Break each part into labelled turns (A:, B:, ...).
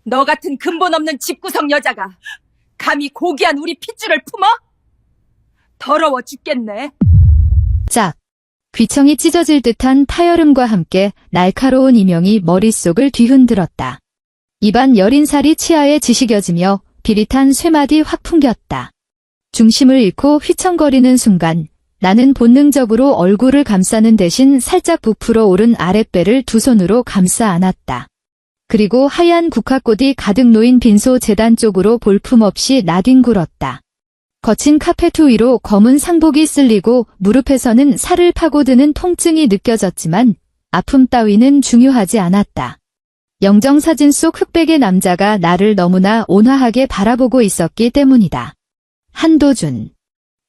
A: 너 같은 근본 없는 집구석 여자가 감히 고귀한 우리 핏줄을 품어? 더러워 죽겠네.
B: 짝. 귀청이 찢어질 듯한 파열음과 함께 날카로운 이명이 머릿속을 뒤흔들었다. 입안 여린 살이 치아에 지식여지며 비릿한 쇠마디 확 풍겼다. 중심을 잃고 휘청거리는 순간 나는 본능적으로 얼굴을 감싸는 대신 살짝 부풀어 오른 아랫배를 두 손으로 감싸 안았다. 그리고 하얀 국화꽃이 가득 놓인 빈소 재단 쪽으로 볼품없이 나뒹굴었다. 거친 카페트 위로 검은 상복이 쓸리고 무릎에서는 살을 파고드는 통증이 느껴졌지만 아픔 따위는 중요하지 않았다. 영정사진 속 흑백의 남자가 나를 너무나 온화하게 바라보고 있었기 때문이다. 한도준.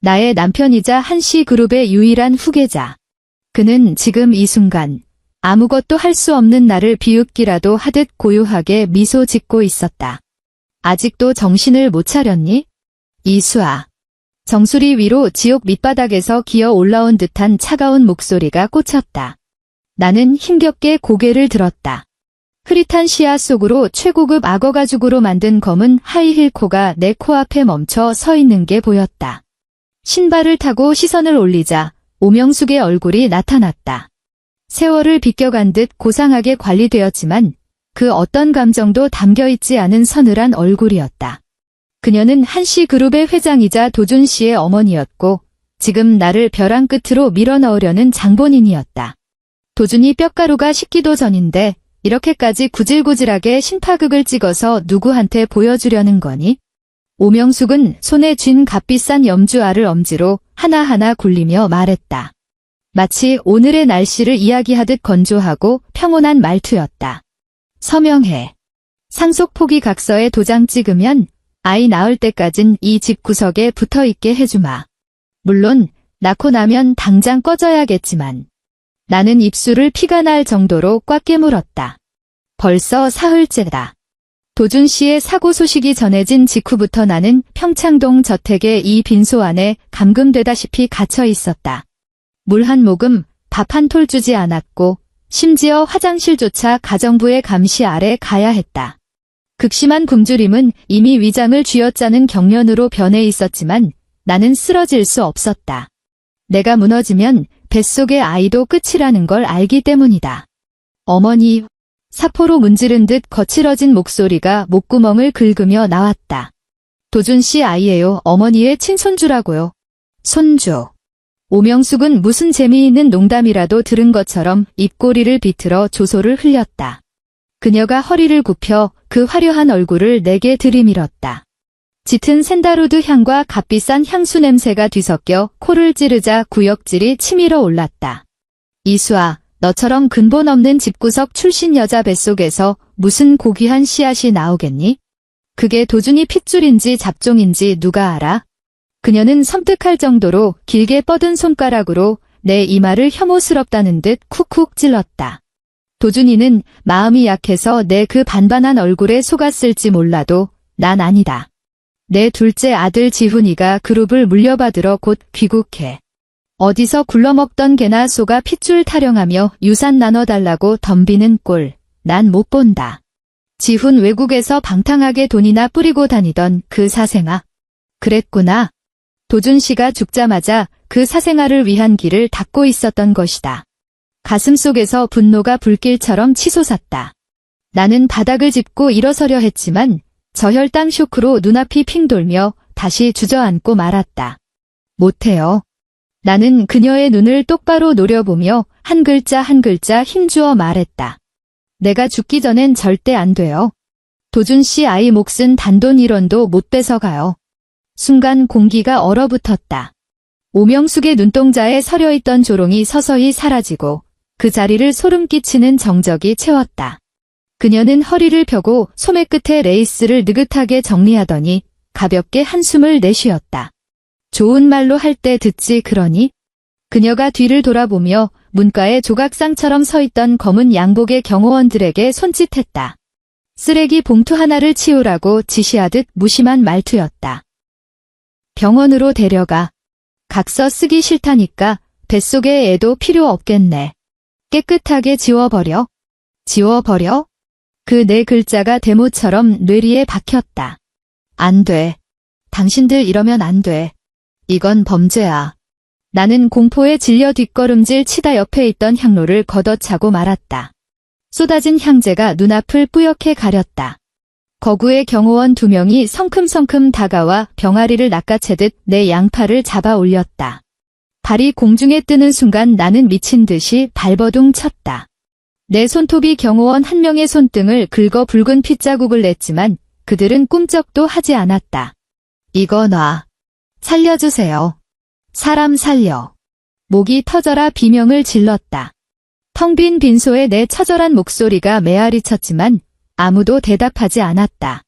B: 나의 남편이자 한시그룹의 유일한 후계자. 그는 지금 이 순간 아무것도 할 수 없는 나를 비웃기라도 하듯 고요하게 미소 짓고 있었다. 아직도 정신을 못 차렸니? 이수아. 정수리 위로 지옥 밑바닥에서 기어 올라온 듯한 차가운 목소리가 꽂혔다. 나는 힘겹게 고개를 들었다. 흐릿한 시야 속으로 최고급 악어 가죽으로 만든 검은 하이힐 코가 내 코앞에 멈춰 서 있는 게 보였다. 신발을 타고 시선을 올리자 오명숙의 얼굴이 나타났다. 세월을 비껴간 듯 고상하게 관리되었지만 그 어떤 감정도 담겨있지 않은 서늘한 얼굴이었다. 그녀는 한시그룹의 회장이자 도준 씨의 어머니였고 지금 나를 벼랑 끝으로 밀어넣으려는 장본인이었다. 도준이 뼈가루가 식기도 전인데 이렇게까지 구질구질하게 심파극을 찍어서 누구한테 보여주려는 거니? 오명숙은 손에 쥔 값비싼 염주알을 엄지로 하나하나 굴리며 말했다. 마치 오늘의 날씨를 이야기하듯 건조하고 평온한 말투였다. 서명해. 상속 포기 각서에 도장 찍으면 아이 낳을 때까진 이 집 구석에 붙어있게 해주마. 물론 낳고 나면 당장 꺼져야겠지만. 나는 입술을 피가 날 정도로 꽉 깨물었다. 벌써 사흘째다. 도준 씨의 사고 소식이 전해진 직후부터 나는 평창동 저택의 이 빈소 안에 감금되다시피 갇혀 있었다. 물 한 모금, 밥 한 톨 주지 않았고 심지어 화장실조차 가정부의 감시 아래 가야 했다. 극심한 굶주림은 이미 위장을 쥐어짜는 경련으로 변해 있었지만 나는 쓰러질 수 없었다. 내가 무너지면 뱃속의 아이도 끝이라는 걸 알기 때문이다. 어머니, 사포로 문지른 듯 거칠어진 목소리가 목구멍을 긁으며 나왔다. 도준 씨 아이예요. 어머니의 친손주라고요. 손주. 오명숙은 무슨 재미있는 농담이라도 들은 것처럼 입꼬리를 비틀어 조소를 흘렸다. 그녀가 허리를 굽혀 그 화려한 얼굴을 내게 들이밀었다. 짙은 샌다루드 향과 값비싼 향수 냄새가 뒤섞여 코를 찌르자 구역질이 치밀어 올랐다. 이수아, 너처럼 근본 없는 집구석 출신 여자 뱃속에서 무슨 고귀한 씨앗이 나오겠니? 그게 도준이 핏줄인지 잡종인지 누가 알아? 그녀는 섬뜩할 정도로 길게 뻗은 손가락으로 내 이마를 혐오스럽다는 듯 쿡쿡 찔렀다. 도준이는 마음이 약해서 내 그 반반한 얼굴에 속았을지 몰라도 난 아니다. 내 둘째 아들 지훈이가 그룹을 물려받으러 곧 귀국해. 어디서 굴러먹던 개나 소가 핏줄 타령하며 유산 나눠달라고 덤비는 꼴, 난 못 본다. 지훈 외국에서 방탕하게 돈이나 뿌리고 다니던 그 사생아. 그랬구나. 도준 씨가 죽자마자 그 사생아를 위한 길을 닫고 있었던 것이다. 가슴속에서 분노가 불길처럼 치솟았다. 나는 바닥을 짚고 일어서려 했지만 저혈당 쇼크로 눈앞이 핑 돌며 다시 주저앉고 말았다. 못해요. 나는 그녀의 눈을 똑바로 노려보며 한 글자 한 글자 힘주어 말했다. 내가 죽기 전엔 절대 안 돼요. 도준 씨 아이 몫은 단돈 1원도 못 뺏어가요. 순간 공기가 얼어붙었다. 오명숙의 눈동자에 서려있던 조롱이 서서히 사라지고 그 자리를 소름 끼치는 정적이 채웠다. 그녀는 허리를 펴고 소매 끝에 레이스를 느긋하게 정리하더니 가볍게 한숨을 내쉬었다. 좋은 말로 할 때 듣지 그러니? 그녀가 뒤를 돌아보며 문가에 조각상처럼 서있던 검은 양복의 경호원들에게 손짓했다. 쓰레기 봉투 하나를 치우라고 지시하듯 무심한 말투였다. 병원으로 데려가. 각서 쓰기 싫다니까 뱃속에 애도 필요 없겠네. 깨끗하게 지워버려. 지워버려? 그 네 글자가 대모처럼 뇌리에 박혔다. 안 돼. 당신들 이러면 안 돼. 이건 범죄야. 나는 공포에 질려 뒷걸음질 치다 옆에 있던 향로를 걷어차고 말았다. 쏟아진 향재가 눈앞을 뿌옇게 가렸다. 거구의 경호원 2명이 성큼성큼 다가와 병아리를 낚아채듯 내 양팔을 잡아 올렸다. 발이 공중에 뜨는 순간 나는 미친 듯이 발버둥 쳤다. 내 손톱이 경호원 1명의 손등을 긁어 붉은 핏자국을 냈지만 그들은 꿈쩍도 하지 않았다. 이거 놔. 살려주세요. 사람 살려. 목이 터져라 비명을 질렀다. 텅 빈 빈소에 내 처절한 목소리가 메아리 쳤지만 아무도 대답하지 않았다.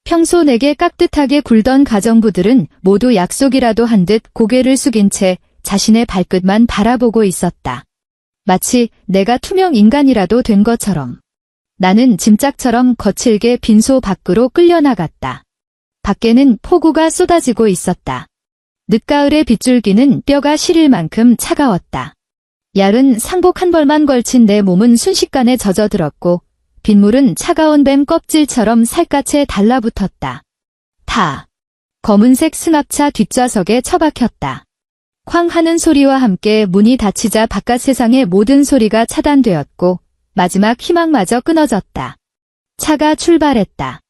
B: 평소 내게 깍듯하게 굴던 가정부들은 모두 약속이라도 한 듯 고개를 숙인 채 자신의 발끝만 바라보고 있었다. 마치 내가 투명 인간이라도 된 것처럼. 나는 짐짝처럼 거칠게 빈소 밖으로 끌려나갔다. 밖에는 폭우가 쏟아지고 있었다. 늦가을의 빗줄기는 뼈가 시릴 만큼 차가웠다. 얇은 상복 한 벌만 걸친 내 몸은 순식간에 젖어들었고 빗물은 차가운 뱀 껍질처럼 살갗에 달라붙었다. 타. 검은색 승합차 뒷좌석에 처박혔다. 쾅 하는 소리와 함께 문이 닫히자 바깥 세상의 모든 소리가 차단되었고 마지막 희망마저 끊어졌다. 차가 출발했다.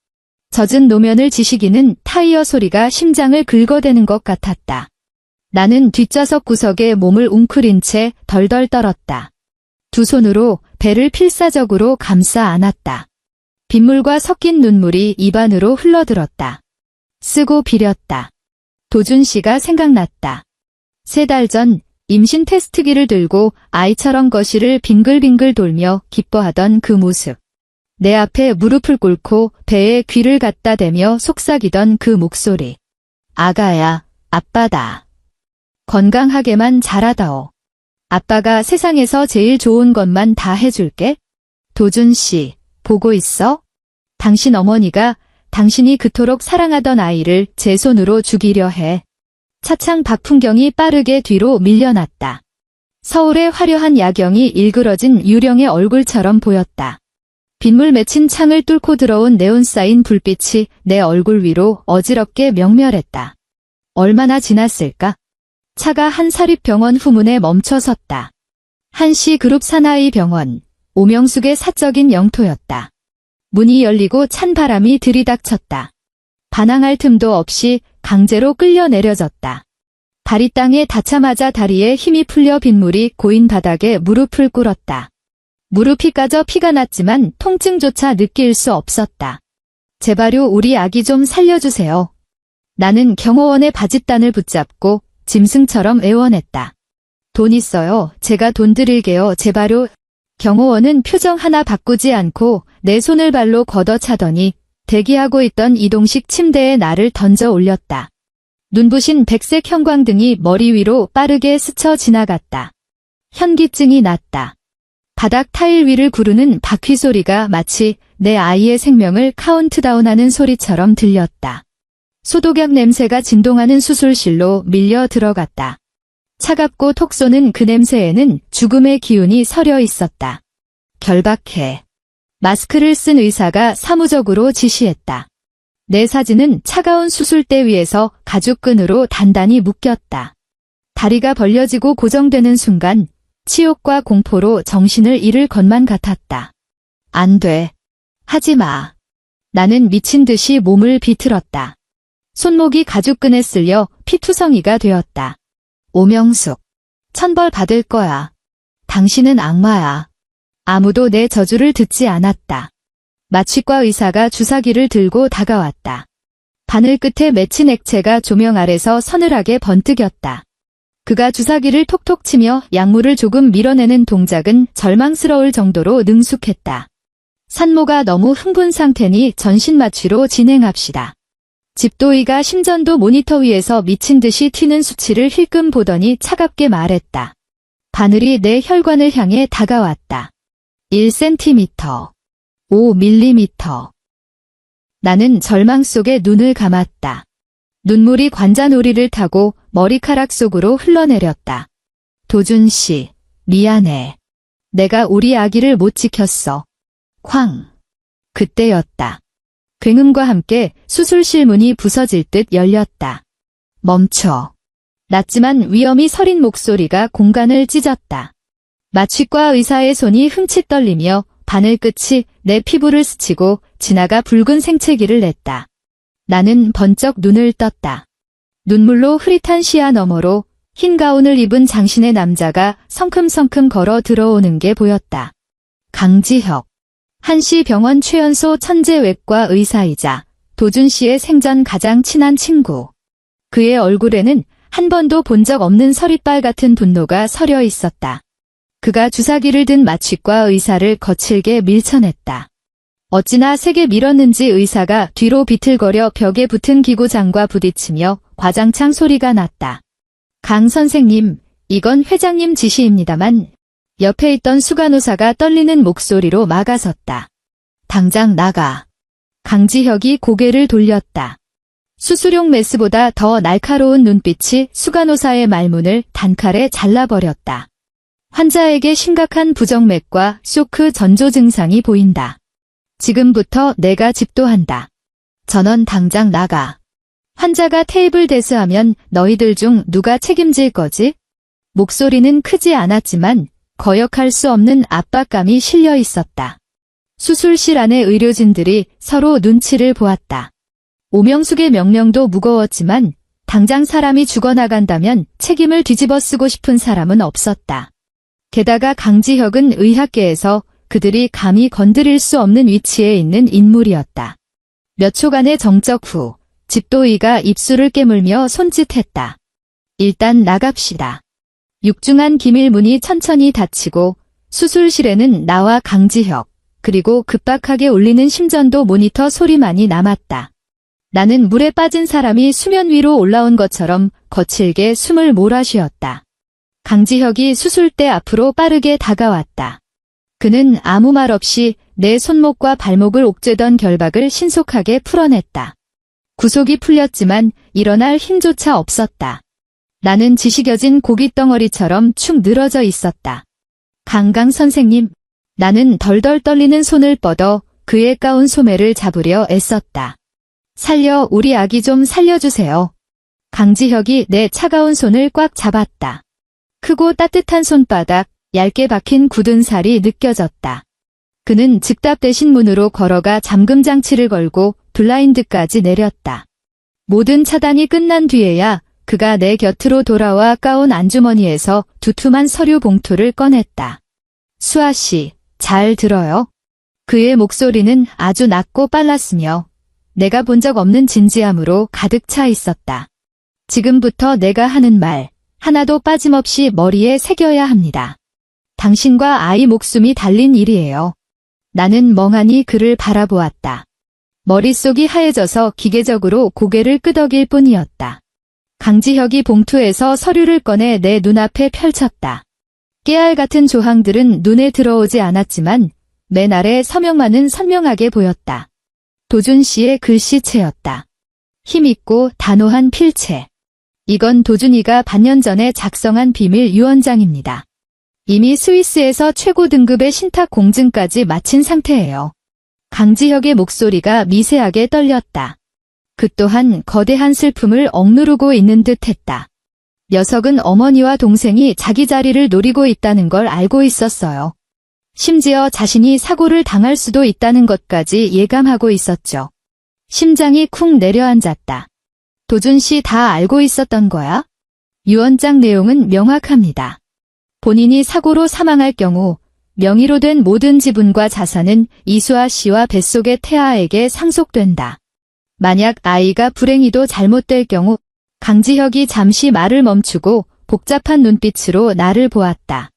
B: 젖은 노면을 지시기는 타이어 소리가 심장을 긁어대는 것 같았다. 나는 뒷좌석 구석에 몸을 웅크린 채 덜덜 떨었다. 두 손으로 배를 필사적으로 감싸 안았다. 빗물과 섞인 눈물이 입안으로 흘러들었다. 쓰고 비렸다. 도준 씨가 생각났다. 3달 전 임신 테스트기를 들고 아이처럼 거실을 빙글빙글 돌며 기뻐하던 그 모습. 내 앞에 무릎을 꿇고 배에 귀를 갖다 대며 속삭이던 그 목소리. 아가야, 아빠다. 건강하게만 자라다오. 아빠가 세상에서 제일 좋은 것만 다 해줄게. 도준 씨, 보고 있어? 당신 어머니가 당신이 그토록 사랑하던 아이를 제 손으로 죽이려 해. 차창 밖 풍경이 빠르게 뒤로 밀려났다. 서울의 화려한 야경이 일그러진 유령의 얼굴처럼 보였다. 빗물 맺힌 창을 뚫고 들어온 네온 사인 불빛이 내 얼굴 위로 어지럽게 명멸했다. 얼마나 지났을까? 차가 한 사립병원 후문에 멈춰 섰다. 한시 그룹 사나이 병원, 오명숙의 사적인 영토였다. 문이 열리고 찬 바람이 들이닥쳤다. 반항할 틈도 없이 강제로 끌려 내려졌다. 발이 땅에 닿자마자 다리에 힘이 풀려 빗물이 고인 바닥에 무릎을 꿇었다. 무릎이 까져 피가 났지만 통증조차 느낄 수 없었다. 제발요 우리 아기 좀 살려주세요. 나는 경호원의 바짓단을 붙잡고 짐승처럼 애원했다. 돈 있어요. 제가 돈 드릴게요. 제발요. 경호원은 표정 하나 바꾸지 않고 내 손을 발로 걷어차더니 대기하고 있던 이동식 침대에 나를 던져 올렸다. 눈부신 백색 형광등이 머리 위로 빠르게 스쳐 지나갔다. 현기증이 났다. 바닥 타일 위를 구르는 바퀴 소리가 마치 내 아이의 생명을 카운트다운하는 소리처럼 들렸다. 소독약 냄새가 진동하는 수술실로 밀려 들어갔다. 차갑고 톡 쏘는 그 냄새에는 죽음의 기운이 서려 있었다. 결박해. 마스크를 쓴 의사가 사무적으로 지시했다. 내 사진은 차가운 수술대 위에서 가죽끈으로 단단히 묶였다. 다리가 벌려지고 고정되는 순간 치욕과 공포로 정신을 잃을 것만 같았다. 안 돼. 하지 마. 나는 미친 듯이 몸을 비틀었다. 손목이 가죽끈에 쓸려 피투성이가 되었다. 오명숙. 천벌 받을 거야. 당신은 악마야. 아무도 내 저주를 듣지 않았다. 마취과 의사가 주사기를 들고 다가왔다. 바늘 끝에 맺힌 액체가 조명 아래서 서늘하게 번뜩였다. 그가 주사기를 톡톡 치며 약물을 조금 밀어내는 동작은 절망스러울 정도로 능숙했다. 산모가 너무 흥분 상태니 전신 마취로 진행합시다. 집도의가 심전도 모니터 위에서 미친 듯이 튀는 수치를 힐끔 보더니 차갑게 말했다. 바늘이 내 혈관을 향해 다가왔다. 1cm, 5mm. 나는 절망 속에 눈을 감았다. 눈물이 관자놀이를 타고 머리카락 속으로 흘러내렸다. 도준 씨, 미안해. 내가 우리 아기를 못 지켰어. 쾅. 그때였다. 굉음과 함께 수술실 문이 부서질 듯 열렸다. 멈춰. 낮지만 위험이 서린 목소리가 공간을 찢었다. 마취과 의사의 손이 흠칫 떨리며 바늘 끝이 내 피부를 스치고 지나가 붉은 생채기를 냈다. 나는 번쩍 눈을 떴다. 눈물로 흐릿한 시야 너머로 흰 가운을 입은 장신의 남자가 성큼성큼 걸어 들어오는 게 보였다. 강지혁. 한시병원 최연소 천재외과 의사이자 도준 씨의 생전 가장 친한 친구. 그의 얼굴에는 한 번도 본 적 없는 서리빨 같은 분노가 서려 있었다. 그가 주사기를 든 마취과 의사를 거칠게 밀쳐냈다. 어찌나 세게 밀었는지 의사가 뒤로 비틀거려 벽에 붙은 기구장과 부딪히며 과장창 소리가 났다. 강 선생님, 이건 회장님 지시입니다만. 옆에 있던 수간호사가 떨리는 목소리로 막아섰다. 당장 나가. 강지혁이 고개를 돌렸다. 수술용 메스보다 더 날카로운 눈빛이 수간호사의 말문을 단칼에 잘라버렸다. 환자에게 심각한 부정맥과 쇼크 전조 증상이 보인다. 지금부터 내가 집도한다. 전원 당장 나가. 환자가 테이블 대스하면 너희들 중 누가 책임질 거지? 목소리는 크지 않았지만 거역할 수 없는 압박감이 실려 있었다. 수술실 안의 의료진들이 서로 눈치를 보았다. 오명숙의 명령도 무거웠지만 당장 사람이 죽어나간다면 책임을 뒤집어 쓰고 싶은 사람은 없었다. 게다가 강지혁은 의학계에서 그들이 감히 건드릴 수 없는 위치에 있는 인물이었다. 몇 초간의 정적 후 집도의가 입술을 깨물며 손짓했다. 일단 나갑시다. 육중한 기밀문이 천천히 닫히고 수술실에는 나와 강지혁, 그리고 급박하게 울리는 심전도 모니터 소리만이 남았다. 나는 물에 빠진 사람이 수면 위로 올라온 것처럼 거칠게 숨을 몰아쉬었다. 강지혁이 수술대 앞으로 빠르게 다가왔다. 그는 아무 말 없이 내 손목과 발목을 옥죄던 결박을 신속하게 풀어냈다. 구속이 풀렸지만 일어날 힘조차 없었다. 나는 지식여진 고깃덩어리처럼 축 늘어져 있었다. 강강 선생님, 나는 덜덜 떨리는 손을 뻗어 그의 까운 소매를 잡으려 애썼다. 우리 아기 좀 살려주세요. 강지혁이 내 차가운 손을 꽉 잡았다. 크고 따뜻한 손바닥, 얇게 박힌 굳은 살이 느껴졌다. 그는 즉답 대신 문으로 걸어가 잠금 장치를 걸고 블라인드까지 내렸다. 모든 차단이 끝난 뒤에야 그가 내 곁으로 돌아와 가운 안주머니에서 두툼한 서류 봉투를 꺼냈다. 수아 씨, 잘 들어요? 그의 목소리는 아주 낮고 빨랐으며 내가 본 적 없는 진지함으로 가득 차 있었다. 지금부터 내가 하는 말 하나도 빠짐없이 머리에 새겨야 합니다. 당신과 아이 목숨이 달린 일이에요. 나는 멍하니 그를 바라보았다. 머릿속이 하얘져서 기계적으로 고개를 끄덕일 뿐이었다. 강지혁이 봉투에서 서류를 꺼내 내 눈앞에 펼쳤다. 깨알 같은 조항들은 눈에 들어오지 않았지만 맨 아래 서명만은 선명하게 보였다. 도준 씨의 글씨체였다. 힘있고 단호한 필체. 이건 도준이가 반년 전에 작성한 비밀 유언장입니다. 이미 스위스에서 최고 등급의 신탁 공증까지 마친 상태예요. 강지혁의 목소리가 미세하게 떨렸다. 그 또한 거대한 슬픔을 억누르고 있는 듯했다. 녀석은 어머니와 동생이 자기 자리를 노리고 있다는 걸 알고 있었어요. 심지어 자신이 사고를 당할 수도 있다는 것까지 예감하고 있었죠. 심장이 쿵 내려앉았다. 도준 씨 다 알고 있었던 거야? 유언장 내용은 명확합니다. 본인이 사고로 사망할 경우 명의로 된 모든 지분과 자산은 이수아 씨와 뱃속의 태아에게 상속된다. 만약 아이가 불행히도 잘못될 경우 강지혁이 잠시 말을 멈추고 복잡한 눈빛으로 나를 보았다.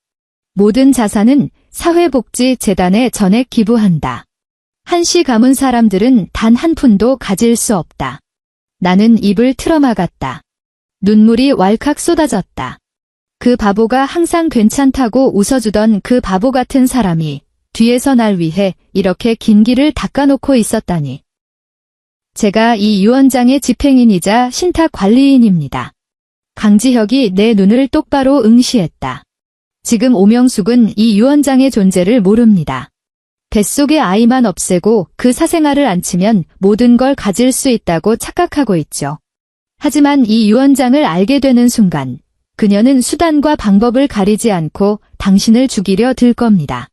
B: 모든 자산은 사회복지재단에 전액 기부한다. 한시 가문 사람들은 단 한 푼도 가질 수 없다. 나는 입을 틀어막았다. 눈물이 왈칵 쏟아졌다. 그 바보가 항상 괜찮다고 웃어주던 그 바보 같은 사람이 뒤에서 날 위해 이렇게 긴 길을 닦아놓고 있었다니. 제가 이 유언장의 집행인이자 신탁 관리인입니다. 강지혁이 내 눈을 똑바로 응시했다. 지금 오명숙은 이 유언장의 존재를 모릅니다. 뱃속의 아이만 없애고 그 사생아를 안치면 모든 걸 가질 수 있다고 착각하고 있죠. 하지만 이 유언장을 알게 되는 순간 그녀는 수단과 방법을 가리지 않고 당신을 죽이려 들 겁니다.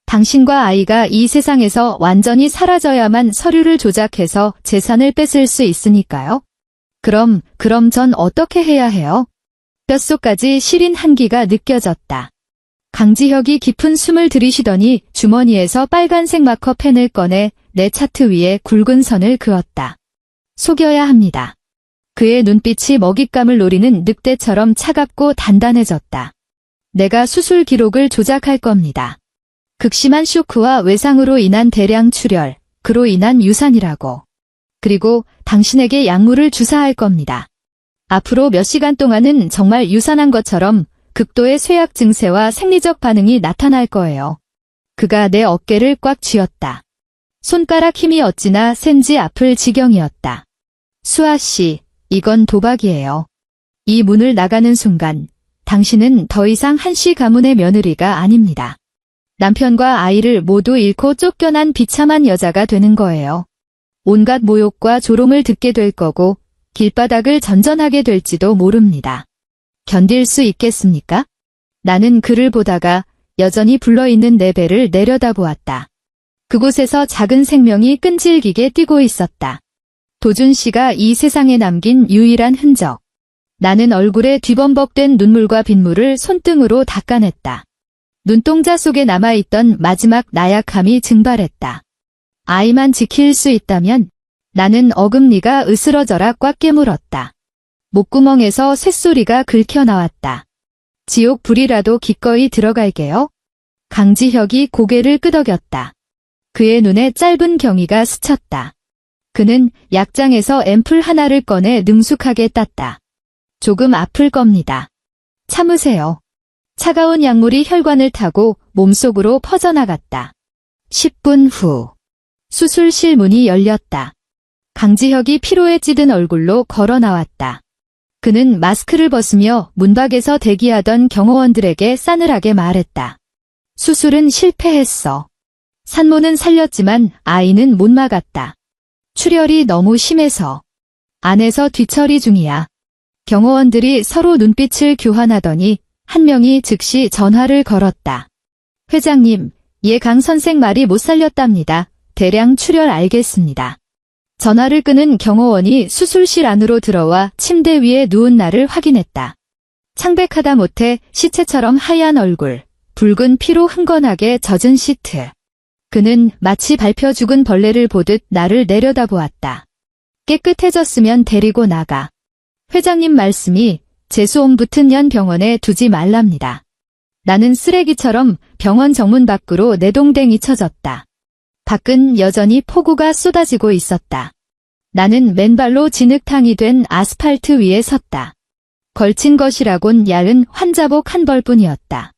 B: 당신과 아이가 이 세상에서 완전히 사라져야만 서류를 조작해서 재산을 뺏을 수 있으니까요. 그럼 전 어떻게 해야 해요? 뼛속까지 시린 한기가 느껴졌다. 강지혁이 깊은 숨을 들이쉬더니 주머니에서 빨간색 마커 펜을 꺼내 내 차트 위에 굵은 선을 그었다. 속여야 합니다. 그의 눈빛이 먹잇감을 노리는 늑대처럼 차갑고 단단해졌다. 내가 수술 기록을 조작할 겁니다. 극심한 쇼크와 외상으로 인한 대량 출혈, 그로 인한 유산이라고. 그리고 당신에게 약물을 주사할 겁니다. 앞으로 몇 시간 동안은 정말 유산한 것처럼 극도의 쇠약 증세와 생리적 반응이 나타날 거예요. 그가 내 어깨를 꽉 쥐었다. 손가락 힘이 어찌나 센지 아플 지경이었다. 수아 씨, 이건 도박이에요. 이 문을 나가는 순간 당신은 더 이상 한씨 가문의 며느리가 아닙니다. 남편과 아이를 모두 잃고 쫓겨난 비참한 여자가 되는 거예요. 온갖 모욕과 조롱을 듣게 될 거고 길바닥을 전전하게 될지도 모릅니다. 견딜 수 있겠습니까? 나는 그를 보다가 여전히 불러있는 내 배를 내려다보았다. 그곳에서 작은 생명이 끈질기게 뛰고 있었다. 도준 씨가 이 세상에 남긴 유일한 흔적. 나는 얼굴에 뒤범벅된 눈물과 빗물을 손등으로 닦아냈다. 눈동자 속에 남아있던 마지막 나약함이 증발했다. 아이만 지킬 수 있다면 나는 어금니가 으스러져라 꽉 깨물었다. 목구멍에서 쇳소리가 긁혀나왔다. 지옥 불이라도 기꺼이 들어갈게요. 강지혁이 고개를 끄덕였다. 그의 눈에 짧은 경위가 스쳤다. 그는 약장에서 앰플 하나를 꺼내 능숙하게 땄다. 조금 아플 겁니다. 참으세요. 차가운 약물이 혈관을 타고 몸속으로 퍼져나갔다. 10분 후 수술실 문이 열렸다. 강지혁이 피로에 찌든 얼굴로 걸어 나왔다. 그는 마스크를 벗으며 문밖에서 대기하던 경호원들에게 싸늘하게 말했다. 수술은 실패했어. 산모는 살렸지만 아이는 못 막았다. 출혈이 너무 심해서. 안에서 뒤처리 중이야. 경호원들이 서로 눈빛을 교환하더니 한 명이 즉시 전화를 걸었다. 회장님, 얘 강 선생 말이 못 살렸답니다. 대량 출혈 알겠습니다. 전화를 끄는 경호원이 수술실 안으로 들어와 침대 위에 누운 나를 확인했다. 창백하다 못해 시체처럼 하얀 얼굴, 붉은 피로 흥건하게 젖은 시트. 그는 마치 밟혀 죽은 벌레를 보듯 나를 내려다보았다. 깨끗해졌으면 데리고 나가. 회장님 말씀이 재수옴 붙은 년 병원에 두지 말랍니다. 나는 쓰레기처럼 병원 정문 밖으로 내동댕이 쳐졌다. 밖은 여전히 폭우가 쏟아지고 있었다. 나는 맨발로 진흙탕이 된 아스팔트 위에 섰다. 걸친 것이라곤 얇은 환자복 한 벌뿐이었다.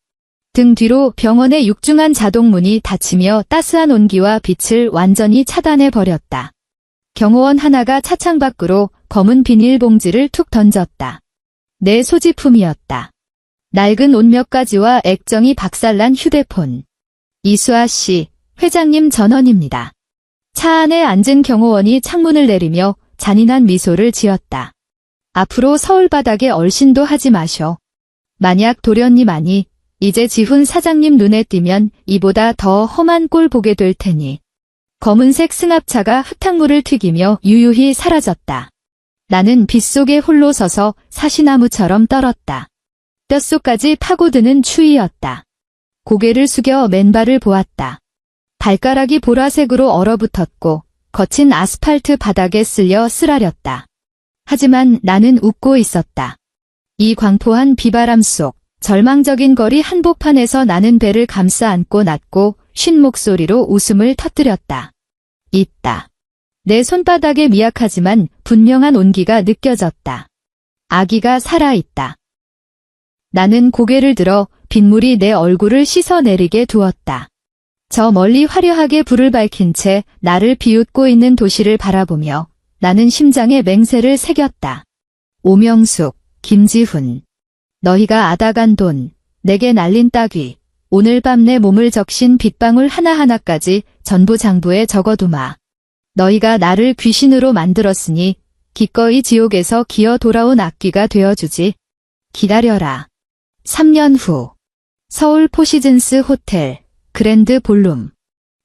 B: 등 뒤로 병원의 육중한 자동문이 닫히며 따스한 온기와 빛을 완전히 차단해버렸다. 경호원 하나가 차창 밖으로 검은 비닐봉지를 툭 던졌다. 내 소지품이었다. 낡은 옷 몇 가지와 액정이 박살난 휴대폰. 이수아 씨, 회장님 전원입니다. 차 안에 앉은 경호원이 창문을 내리며 잔인한 미소를 지었다. 앞으로 서울 바닥에 얼씬도 하지 마셔. 만약 도련님 아니 이제 지훈 사장님 눈에 띄면 이보다 더 험한 꼴 보게 될 테니. 검은색 승합차가 흙탕물을 튀기며 유유히 사라졌다. 나는 빗속에 홀로 서서 사시나무처럼 떨었다. 뼛속까지 파고드는 추위였다. 고개를 숙여 맨발을 보았다. 발가락이 보라색으로 얼어붙었고 거친 아스팔트 바닥에 쓸려 쓰라렸다. 하지만 나는 웃고 있었다. 이 광포한 비바람 속 절망적인 거리 한복판에서 나는 배를 감싸 안고 낮고 쉰 목소리로 웃음을 터뜨렸다. 있다. 내 손바닥에 미약하지만 분명한 온기가 느껴졌다. 아기가 살아있다. 나는 고개를 들어 빗물이 내 얼굴을 씻어내리게 두었다. 저 멀리 화려하게 불을 밝힌 채 나를 비웃고 있는 도시를 바라보며 나는 심장에 맹세를 새겼다. 오명숙, 김지훈. 너희가 아다간 돈, 내게 날린 따귀, 오늘 밤 내 몸을 적신 빗방울 하나하나까지 전부 장부에 적어두마. 너희가 나를 귀신으로 만들었으니 기꺼이 지옥에서 기어 돌아온 악귀가 되어주지. 기다려라. 3년 후 서울 포시즌스 호텔 그랜드 볼룸.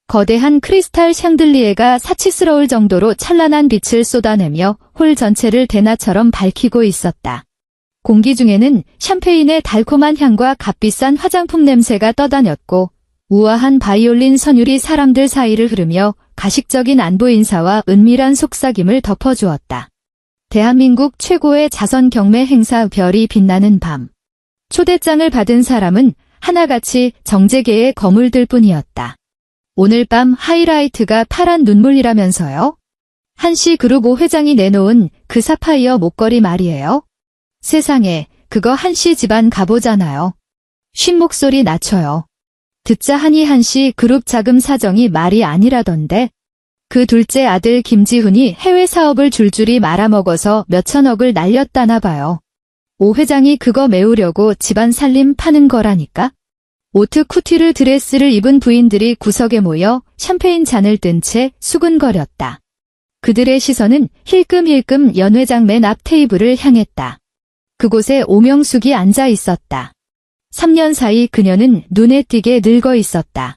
B: 거대한 크리스탈 샹들리에가 사치스러울 정도로 찬란한 빛을 쏟아내며 홀 전체를 대낮처럼 밝히고 있었다. 공기 중에는 샴페인의 달콤한 향과 값비싼 화장품 냄새가 떠다녔고 우아한 바이올린 선율이 사람들 사이를 흐르며 가식적인 안부 인사와 은밀한 속삭임을 덮어주었다. 대한민국 최고의 자선 경매 행사 별이 빛나는 밤. 초대장을 받은 사람은 하나같이 정재계의 거물들 뿐이었다. 오늘 밤 하이라이트가 파란 눈물이라면서요? 한씨 그룹 5 회장이 내놓은 그 사파이어 목걸이 말이에요. 세상에, 그거 한씨 집안 가보잖아요. 쉰 목소리 낮춰요. 듣자 하니 한씨 그룹 자금 사정이 말이 아니라던데. 그 둘째 아들 김지훈이 해외 사업을 줄줄이 말아먹어서 몇천억을 날렸다나 봐요. 5 회장이 그거 메우려고 집안 살림 파는 거라니까. 오트 쿠티르 드레스를 입은 부인들이 구석에 모여 샴페인 잔을 뜬 채 수근거렸다. 그들의 시선은 힐끔힐끔 연 회장 맨 앞 테이블을 향했다. 그곳에 오명숙이 앉아 있었다. 3년 사이 그녀는 눈에 띄게 늙어 있었다.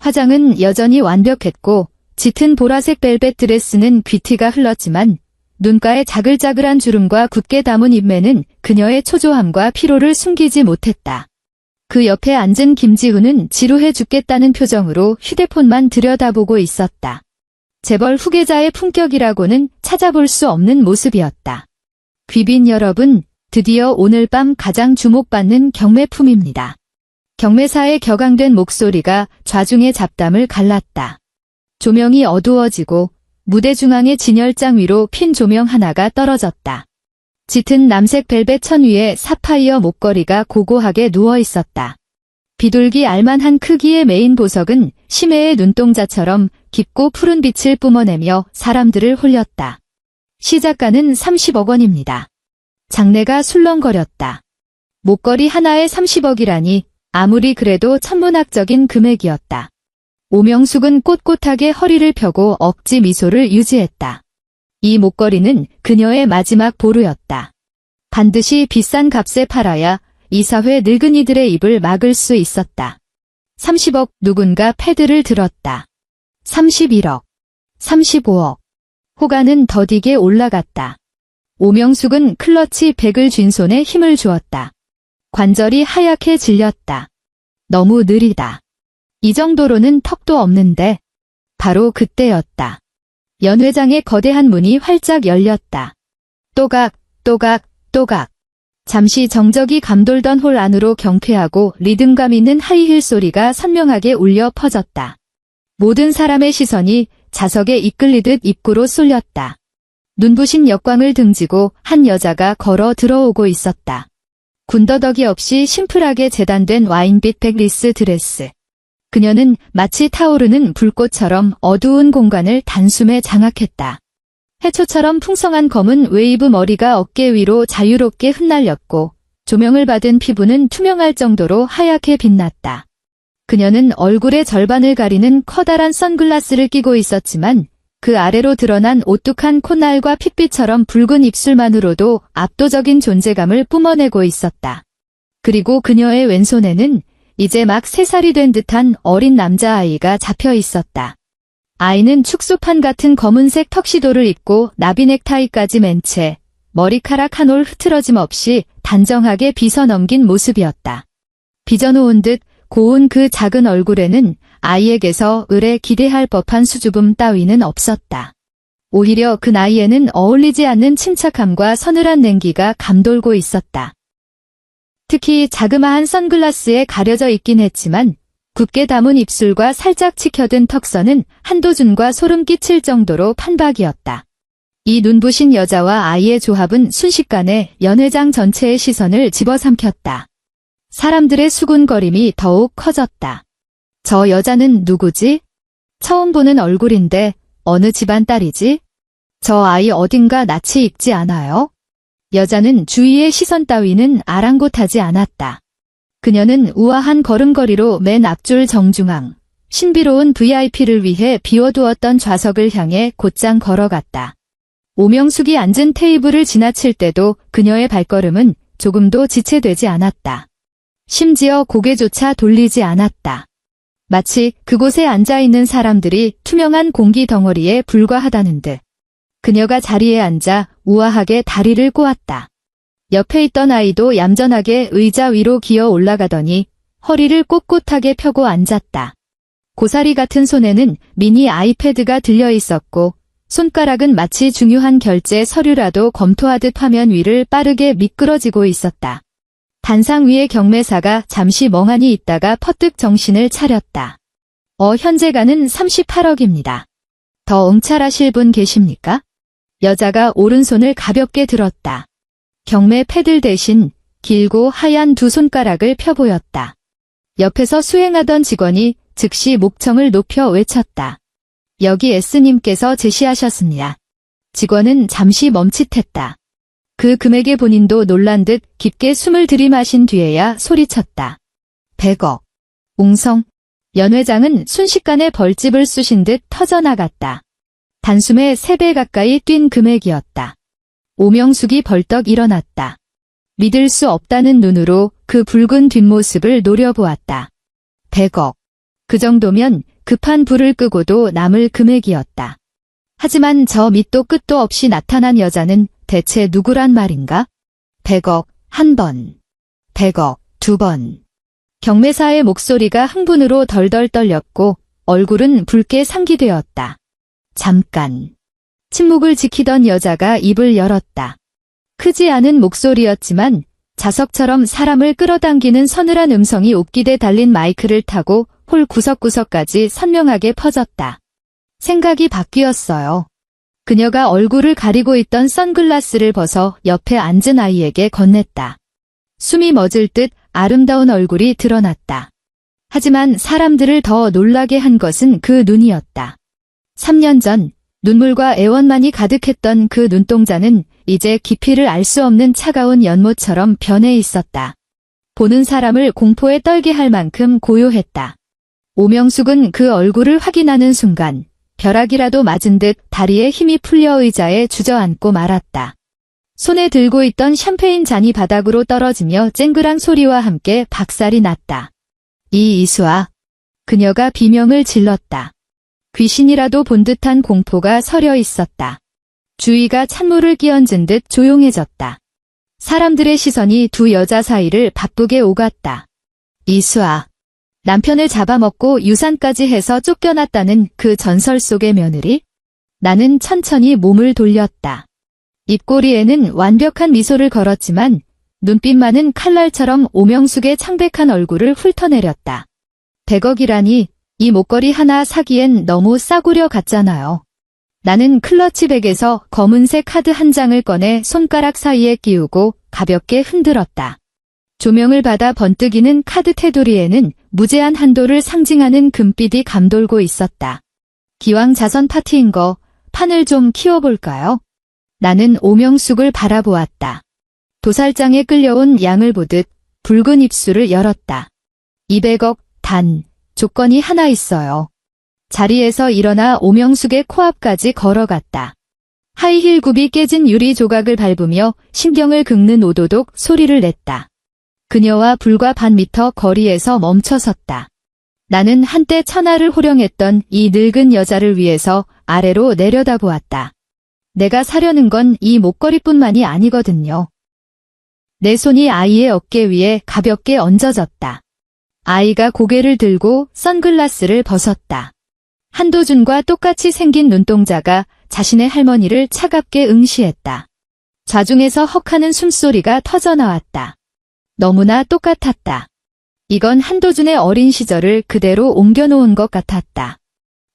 B: 화장은 여전히 완벽했고 짙은 보라색 벨벳 드레스는 귀티가 흘렀지만 눈가에 자글자글한 주름과 굳게 담은 인매는 그녀의 초조함과 피로를 숨기지 못했다. 그 옆에 앉은 김지훈은 지루해 죽겠다는 표정으로 휴대폰만 들여다보고 있었다. 재벌 후계자의 품격이라고는 찾아볼 수 없는 모습이었다. 귀빈 여러분, 드디어 오늘 밤 가장 주목받는 경매품입니다. 경매사의 격앙된 목소리가 좌중의 잡담을 갈랐다. 조명이 어두워지고 무대 중앙의 진열장 위로 핀 조명 하나가 떨어졌다. 짙은 남색 벨벳 천 위에 사파이어 목걸이가 고고하게 누워 있었다. 비둘기 알만한 크기의 메인 보석은 심해의 눈동자처럼 깊고 푸른 빛을 뿜어내며 사람들을 홀렸다. 시작가는 30억 원입니다. 장내가 술렁거렸다. 목걸이 하나에 30억이라니 아무리 그래도 천문학적인 금액이었다. 오명숙은 꼿꼿하게 허리를 펴고 억지 미소를 유지했다. 이 목걸이는 그녀의 마지막 보루였다. 반드시 비싼 값에 팔아야 이 사회 늙은이들의 입을 막을 수 있었다. 30억 누군가 패드를 들었다. 31억. 35억. 호가는 더디게 올라갔다. 오명숙은 클러치 100을 쥔 손에 힘을 주었다. 관절이 하얗게 질렸다. 너무 느리다. 이 정도로는 턱도 없는데. 바로 그때였다. 연 회장의 거대한 문이 활짝 열렸다. 또각, 또각, 또각. 잠시 정적이 감돌던 홀 안으로 경쾌하고 리듬감 있는 하이힐 소리가 선명하게 울려 퍼졌다. 모든 사람의 시선이 자석에 이끌리듯 입구로 쏠렸다. 눈부신 역광을 등지고 한 여자가 걸어 들어오고 있었다. 군더더기 없이 심플하게 재단된 와인빛 백리스 드레스. 그녀는 마치 타오르는 불꽃처럼 어두운 공간을 단숨에 장악했다. 해초처럼 풍성한 검은 웨이브 머리가 어깨 위로 자유롭게 흩날렸고 조명을 받은 피부는 투명할 정도로 하얗게 빛났다. 그녀는 얼굴의 절반을 가리는 커다란 선글라스를 끼고 있었지만 그 아래로 드러난 오뚝한 콧날과 핏빛처럼 붉은 입술만으로도 압도적인 존재감을 뿜어내고 있었다. 그리고 그녀의 왼손에는 이제 막 3살이 된 듯한 어린 남자아이가 잡혀 있었다. 아이는 축소판 같은 검은색 턱시도를 입고 나비 넥타이까지 맨 채 머리카락 한 올 흐트러짐 없이 단정하게 빗어 넘긴 모습이었다. 빚어놓은 듯 고운 그 작은 얼굴에는 아이에게서 을에 기대할 법한 수줍음 따위는 없었다. 오히려 그 나이에는 어울리지 않는 침착함과 서늘한 냉기가 감돌고 있었다. 특히 자그마한 선글라스에 가려져 있긴 했지만 굳게 담은 입술과 살짝 치켜든 턱선은 한도준과 소름 끼칠 정도로 판박이었다. 이 눈부신 여자와 아이의 조합은 순식간에 연 회장 전체의 시선을 집어삼켰다. 사람들의 수군거림이 더욱 커졌다. 저 여자는 누구지? 처음 보는 얼굴인데 어느 집안 딸이지? 저 아이 어딘가 낯이 익지 않아요? 여자는 주위의 시선 따위는 아랑곳하지 않았다. 그녀는 우아한 걸음걸이로 맨 앞줄 정중앙, 신비로운 VIP를 위해 비워두었던 좌석을 향해 곧장 걸어갔다. 오명숙이 앉은 테이블을 지나칠 때도 그녀의 발걸음은 조금도 지체되지 않았다. 심지어 고개조차 돌리지 않았다. 마치 그곳에 앉아있는 사람들이 투명한 공기 덩어리에 불과하다는 듯. 그녀가 자리에 앉아 우아하게 다리를 꼬았다. 옆에 있던 아이도 얌전하게 의자 위로 기어 올라가더니 허리를 꼿꼿하게 펴고 앉았다. 고사리 같은 손에는 미니 아이패드가 들려 있었고 손가락은 마치 중요한 결제 서류라도 검토하듯 화면 위를 빠르게 미끄러지고 있었다. 단상 위의 경매사가 잠시 멍하니 있다가 퍼뜩 정신을 차렸다. 현재가는 38억입니다. 더 응찰하실 분 계십니까? 여자가 오른손을 가볍게 들었다. 경매 패들 대신 길고 하얀 두 손가락을 펴보였다. 옆에서 수행하던 직원이 즉시 목청을 높여 외쳤다. 여기 S님께서 제시하셨습니다. 직원은 잠시 멈칫했다. 그 금액에 본인도 놀란 듯 깊게 숨을 들이마신 뒤에야 소리쳤다. 100억. 웅성. 연 회장은 순식간에 벌집을 쑤신 듯 터져나갔다. 단숨에 3배 가까이 뛴 금액이었다. 오명숙이 벌떡 일어났다. 믿을 수 없다는 눈으로 그 붉은 뒷모습을 노려보았다. 100억. 그 정도면 급한 불을 끄고도 남을 금액이었다. 하지만 저 밑도 끝도 없이 나타난 여자는 대체 누구란 말인가? 100억, 한 번. 100억, 두 번. 경매사의 목소리가 흥분으로 덜덜 떨렸고 얼굴은 붉게 상기되었다. 잠깐. 침묵을 지키던 여자가 입을 열었다. 크지 않은 목소리였지만 자석처럼 사람을 끌어당기는 서늘한 음성이 옥기대 달린 마이크를 타고 홀 구석구석까지 선명하게 퍼졌다. 생각이 바뀌었어요. 그녀가 얼굴을 가리고 있던 선글라스를 벗어 옆에 앉은 아이에게 건넸다. 숨이 멎을 듯 아름다운 얼굴이 드러났다. 하지만 사람들을 더 놀라게 한 것은 그 눈이었다. 3년 전 눈물과 애원만이 가득했던 그 눈동자는 이제 깊이를 알 수 없는 차가운 연못처럼 변해 있었다. 보는 사람을 공포에 떨게 할 만큼 고요했다. 오명숙은 그 얼굴을 확인하는 순간 벼락이라도 맞은 듯 다리에 힘이 풀려 의자에 주저앉고 말았다. 손에 들고 있던 샴페인 잔이 바닥으로 떨어지며 쨍그랑 소리와 함께 박살이 났다. 이수아. 그녀가 비명을 질렀다. 귀신이라도 본 듯한 공포가 서려 있었다. 주위가 찬물을 끼얹은 듯 조용해졌다. 사람들의 시선이 두 여자 사이를 바쁘게 오갔다. 이수아. 남편을 잡아먹고 유산까지 해서 쫓겨났다는 그 전설 속의 며느리? 나는 천천히 몸을 돌렸다. 입꼬리에는 완벽한 미소를 걸었지만 눈빛만은 칼날처럼 오명숙의 창백한 얼굴을 훑어내렸다. 100억이라니 이 목걸이 하나 사기엔 너무 싸구려 같잖아요. 나는 클러치백에서 검은색 카드 한 장을 꺼내 손가락 사이에 끼우고 가볍게 흔들었다. 조명을 받아 번뜩이는 카드 테두리에는 무제한 한도를 상징하는 금빛이 감돌고 있었다. 기왕 자선 파티인 거 판을 좀 키워볼까요? 나는 오명숙을 바라보았다. 도살장에 끌려온 양을 보듯 붉은 입술을 열었다. 200억 단 조건이 하나 있어요. 자리에서 일어나 오명숙의 코앞까지 걸어갔다. 하이힐 굽이 깨진 유리 조각을 밟으며 신경을 긁는 오도독 소리를 냈다. 그녀와 불과 반 미터 거리에서 멈춰섰다. 나는 한때 천하를 호령했던 이 늙은 여자를 위해서 아래로 내려다보았다. 내가 사려는 건 이 목걸이뿐만이 아니거든요. 내 손이 아이의 어깨 위에 가볍게 얹어졌다. 아이가 고개를 들고 선글라스를 벗었다. 한도준과 똑같이 생긴 눈동자가 자신의 할머니를 차갑게 응시했다. 좌중에서 헉하는 숨소리가 터져나왔다. 너무나 똑같았다. 이건 한도준의 어린 시절을 그대로 옮겨놓은 것 같았다.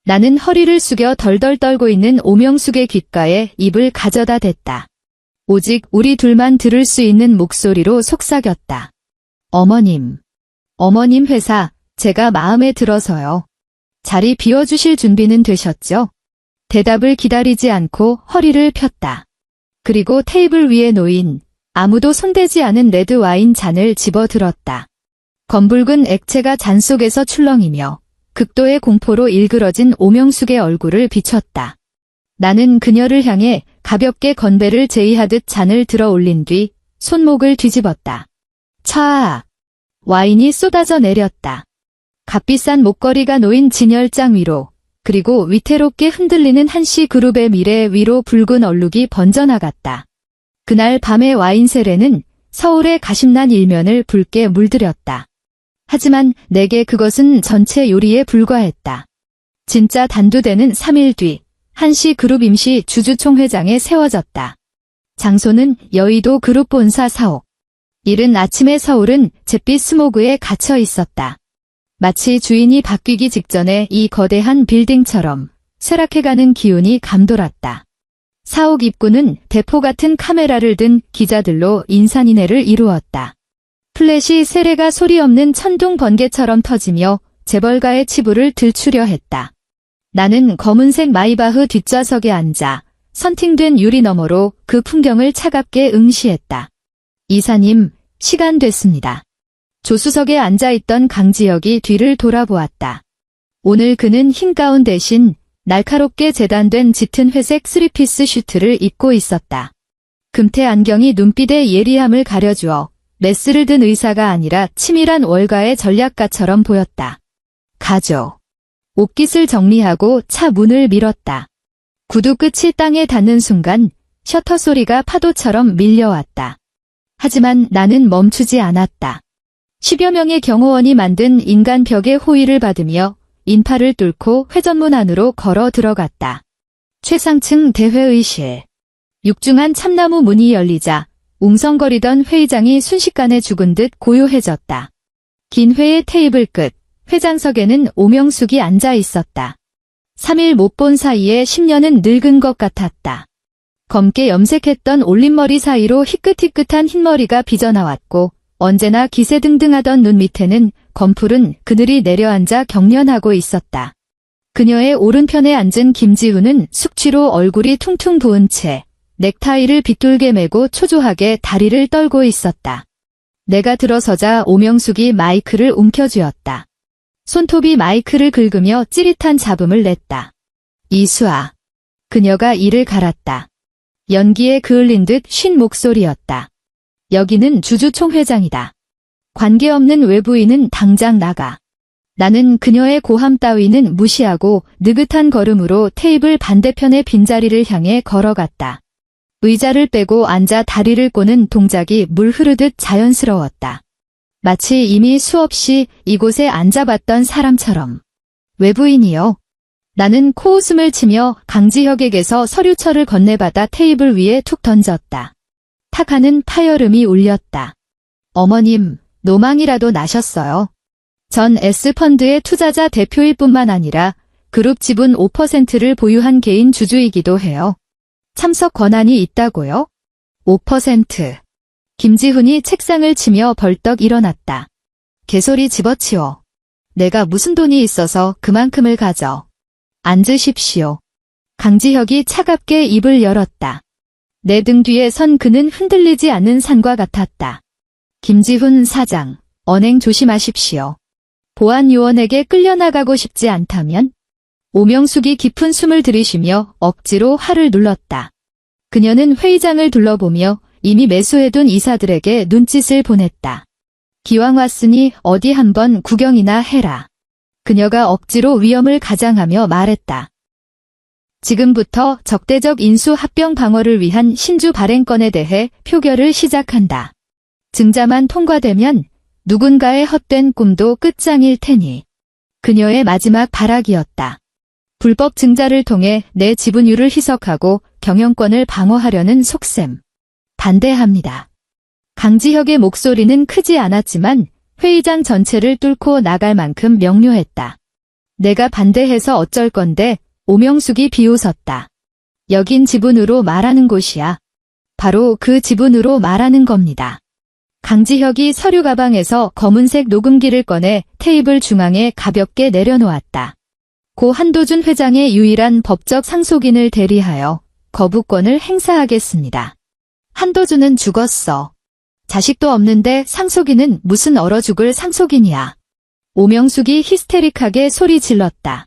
B: 나는 허리를 숙여 덜덜 떨고 있는 오명숙의 귓가에 입을 가져다 댔다. 오직 우리 둘만 들을 수 있는 목소리로 속삭였다. 어머님. 어머님 회사, 제가 마음에 들어서요. 자리 비워주실 준비는 되셨죠? 대답을 기다리지 않고 허리를 폈다. 그리고 테이블 위에 놓인 아무도 손대지 않은 레드 와인 잔을 집어들었다. 검붉은 액체가 잔 속에서 출렁이며 극도의 공포로 일그러진 오명숙의 얼굴을 비췄다. 나는 그녀를 향해 가볍게 건배를 제의하듯 잔을 들어 올린 뒤 손목을 뒤집었다. 촤아! 와인이 쏟아져 내렸다. 값비싼 목걸이가 놓인 진열장 위로, 그리고 위태롭게 흔들리는 한시 그룹의 미래 위로 붉은 얼룩이 번져나갔다. 그날 밤의 와인 세례는 서울의 가심난 일면을 붉게 물들였다. 하지만 내게 그것은 전체 요리에 불과했다. 진짜 단두대는 3일 뒤 한시 그룹 임시 주주총회장에 세워졌다. 장소는 여의도 그룹 본사 사옥. 이른 아침에 서울은 잿빛 스모그에 갇혀 있었다. 마치 주인이 바뀌기 직전에 이 거대한 빌딩처럼 쇠락해가는 기운이 감돌았다. 사옥 입구는 대포 같은 카메라를 든 기자들로 인산인해를 이루었다. 플래시 세례가 소리 없는 천둥 번개처럼 터지며 재벌가의 치부를 들추려 했다. 나는 검은색 마이바흐 뒷좌석에 앉아 선팅된 유리 너머로 그 풍경을 차갑게 응시했다. 이사님, 시간 됐습니다. 조수석에 앉아있던 강지혁이 뒤를 돌아보았다. 오늘 그는 흰 가운 대신 날카롭게 재단된 짙은 회색 쓰리피스 슈트를 입고 있었다. 금태 안경이 눈빛의 예리함을 가려주어 메스를 든 의사가 아니라 치밀한 월가의 전략가처럼 보였다. 가죠. 옷깃을 정리하고 차 문을 밀었다. 구두 끝이 땅에 닿는 순간 셔터 소리가 파도처럼 밀려왔다. 하지만 나는 멈추지 않았다. 10여 명의 경호원이 만든 인간 벽의 호위를 받으며 인파를 뚫고 회전문 안으로 걸어 들어갔다. 최상층 대회의실. 육중한 참나무 문이 열리자 웅성거리던 회의장이 순식간에 죽은 듯 고요해졌다. 긴 회의 테이블 끝 회장석에는 오명숙이 앉아 있었다. 3일 못 본 사이에 10년은 늙은 것 같았다. 검게 염색했던 올림머리 사이로 희끗희끗한 흰머리가 빚어나왔고 언제나 기세등등하던 눈 밑에는 검푸른 그늘이 내려앉아 경련하고 있었다. 그녀의 오른편에 앉은 김지훈은 숙취로 얼굴이 퉁퉁 부은 채 넥타이를 빗돌게 매고 초조하게 다리를 떨고 있었다. 내가 들어서자 오명숙이 마이크를 움켜쥐었다. 손톱이 마이크를 긁으며 찌릿한 잡음을 냈다. 이수아. 그녀가 이를 갈았다. 연기에 그을린 듯 쉰 목소리였다. 여기는 주주총회장이다. 관계없는 외부인은 당장 나가. 나는 그녀의 고함 따위는 무시하고 느긋한 걸음으로 테이블 반대편의 빈자리를 향해 걸어갔다. 의자를 빼고 앉아 다리를 꼬는 동작이 물 흐르듯 자연스러웠다. 마치 이미 수없이 이곳에 앉아봤던 사람처럼. 외부인이요. 나는 코웃음을 치며 강지혁에게서 서류철을 건네받아 테이블 위에 툭 던졌다. 탁 하는 파열음이 울렸다. 어머님, 노망이라도 나셨어요. 전 S펀드의 투자자 대표일 뿐만 아니라 그룹 지분 5%를 보유한 개인 주주이기도 해요. 참석 권한이 있다고요? 5%. 김지훈이 책상을 치며 벌떡 일어났다. 개소리 집어치워. 내가 무슨 돈이 있어서 그만큼을 가져. 앉으십시오. 강지혁이 차갑게 입을 열었다. 내 등 뒤에 선 그는 흔들리지 않는 산과 같았다. 김지훈 사장, 언행 조심하십시오. 보안요원에게 끌려나가고 싶지 않다면? 오명숙이 깊은 숨을 들이쉬며 억지로 화를 눌렀다. 그녀는 회의장을 둘러보며 이미 매수해둔 이사들에게 눈짓을 보냈다. 기왕 왔으니 어디 한번 구경이나 해라. 그녀가 억지로 위험을 가장하며 말했다. 지금부터 적대적 인수 합병 방어를 위한 신주 발행건에 대해 표결을 시작한다. 증자만 통과되면 누군가의 헛된 꿈도 끝장일 테니. 그녀의 마지막 발악이었다. 불법 증자를 통해 내 지분율을 희석하고 경영권을 방어하려는 속셈. 반대합니다. 강지혁의 목소리는 크지 않았지만 회의장 전체를 뚫고 나갈 만큼 명료했다. 내가 반대해서 어쩔 건데? 오명숙이 비웃었다. 여긴 지분으로 말하는 곳이야. 바로 그 지분으로 말하는 겁니다. 강지혁이 서류 가방에서 검은색 녹음기를 꺼내 테이블 중앙에 가볍게 내려놓았다. 고 한도준 회장의 유일한 법적 상속인을 대리하여 거부권을 행사하겠습니다. 한도준은 죽었어. 자식도 없는데 상속인은 무슨 얼어 죽을 상속인이야. 오명숙이 히스테릭하게 소리 질렀다.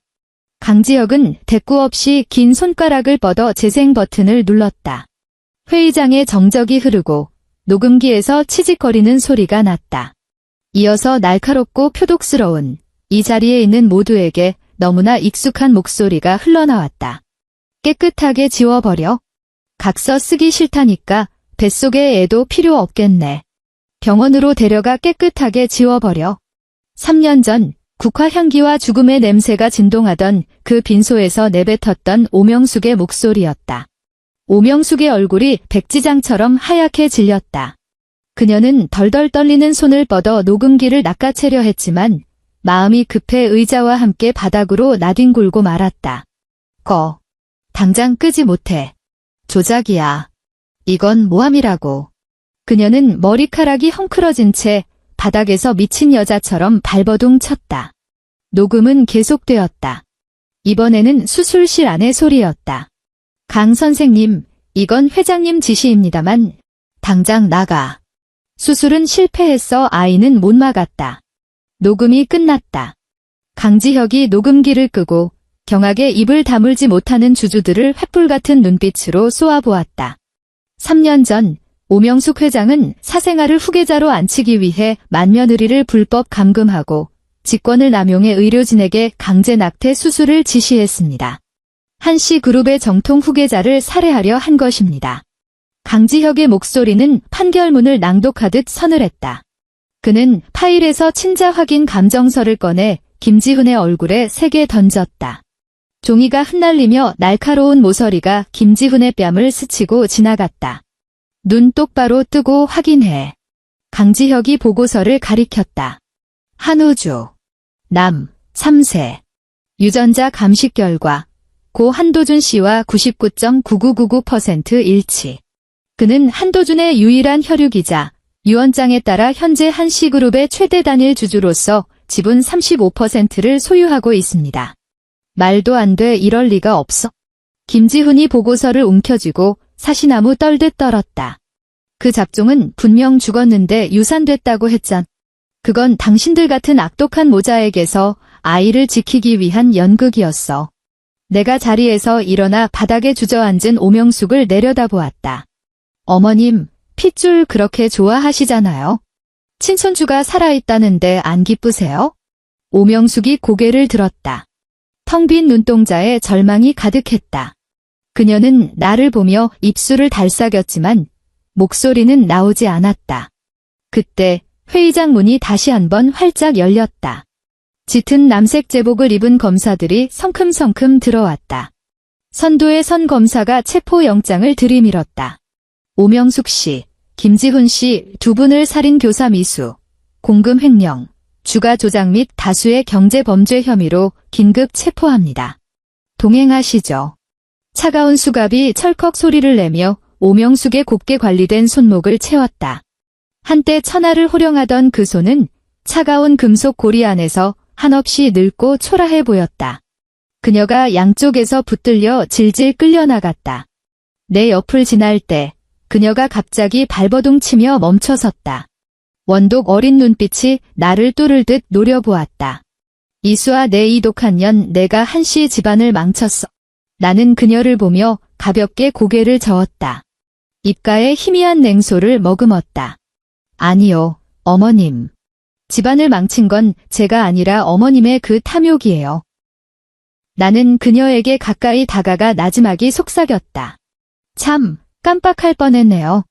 B: 강지혁은 대꾸 없이 긴 손가락을 뻗어 재생 버튼을 눌렀다. 회의장에 정적이 흐르고 녹음기에서 치직거리는 소리가 났다. 이어서 날카롭고 표독스러운 이 자리에 있는 모두에게 너무나 익숙한 목소리가 흘러나왔다. 깨끗하게 지워버려. 각서 쓰기 싫다니까 뱃속에 애도 필요 없겠네. 병원으로 데려가 깨끗하게 지워버려. 3년 전 국화 향기와 죽음의 냄새가 진동하던 그 빈소에서 내뱉었던 오명숙의 목소리였다. 오명숙의 얼굴이 백지장처럼 하얗게 질렸다. 그녀는 덜덜 떨리는 손을 뻗어 녹음기를 낚아채려 했지만 마음이 급해 의자와 함께 바닥으로 나뒹굴고 말았다. 당장 끄지 못해. 조작이야. 이건 모함이라고. 그녀는 머리카락이 헝클어진 채 바닥에서 미친 여자처럼 발버둥 쳤다. 녹음은 계속되었다. 이번에는 수술실 안의 소리였다. 강 선생님, 이건 회장님 지시입니다만 당장 나가. 수술은 실패했어. 아이는 못 막았다. 녹음이 끝났다. 강지혁이 녹음기를 끄고 경악에 입을 다물지 못하는 주주들을 횃불 같은 눈빛으로 쏘아보았다. 3년 전 오명숙 회장은 사생아를 후계자로 앉히기 위해 맏며느리를 불법 감금하고 직권을 남용해 의료진에게 강제 낙태 수술을 지시했습니다. 한씨그룹의 정통 후계자를 살해하려 한 것입니다. 강지혁의 목소리는 판결문을 낭독하듯 서늘했다. 그는 파일에서 친자 확인 감정서를 꺼내 김지훈의 얼굴에 세게 던졌다. 종이가 흩날리며 날카로운 모서리가 김지훈의 뺨을 스치고 지나갔다. 눈 똑바로 뜨고 확인해. 강지혁이 보고서를 가리켰다. 한우주. 남. 3세. 유전자 감식 결과. 고 한도준 씨와 99.9999% 일치. 그는 한도준의 유일한 혈육이자 유언장에 따라 현재 한씨그룹의 최대 단일 주주로서 지분 35%를 소유하고 있습니다. 말도 안 돼. 이럴 리가 없어. 김지훈이 보고서를 움켜쥐고 사시나무 떨듯 떨었다. 그 잡종은 분명 죽었는데 유산됐다고 했잖. 그건 당신들 같은 악독한 모자에게서 아이를 지키기 위한 연극이었어. 내가 자리에서 일어나 바닥에 주저앉은 오명숙을 내려다보았다. 어머님, 핏줄 그렇게 좋아하시잖아요. 친손주가 살아있다는데 안 기쁘세요? 오명숙이 고개를 들었다. 텅 빈 눈동자에 절망이 가득했다. 그녀는 나를 보며 입술을 달싹였지만 목소리는 나오지 않았다. 그때 회의장 문이 다시 한번 활짝 열렸다. 짙은 남색 제복을 입은 검사들이 성큼성큼 들어왔다. 선도의 선 검사가 체포영장을 들이밀었다. 오명숙 씨, 김지훈 씨 두 분을 살인 교사 미수, 공금 횡령, 주가 조작 및 다수의 경제범죄 혐의로 긴급 체포합니다. 동행하시죠. 차가운 수갑이 철컥 소리를 내며 오명숙의 곱게 관리된 손목을 채웠다. 한때 천하를 호령하던 그 손은 차가운 금속 고리 안에서 한없이 늙고 초라해 보였다. 그녀가 양쪽에서 붙들려 질질 끌려나갔다. 내 옆을 지날 때 그녀가 갑자기 발버둥 치며 멈춰섰다. 원독 어린 눈빛이 나를 뚫을 듯 노려보았다. 이수아 내 이 독한 년 내가 한씨 집안을 망쳤어. 나는 그녀를 보며 가볍게 고개를 저었다. 입가에 희미한 냉소를 머금었다. 아니요, 어머님. 집안을 망친 건 제가 아니라 어머님의 그 탐욕이에요. 나는 그녀에게 가까이 다가가 나지막이 속삭였다. 참, 깜빡할 뻔했네요.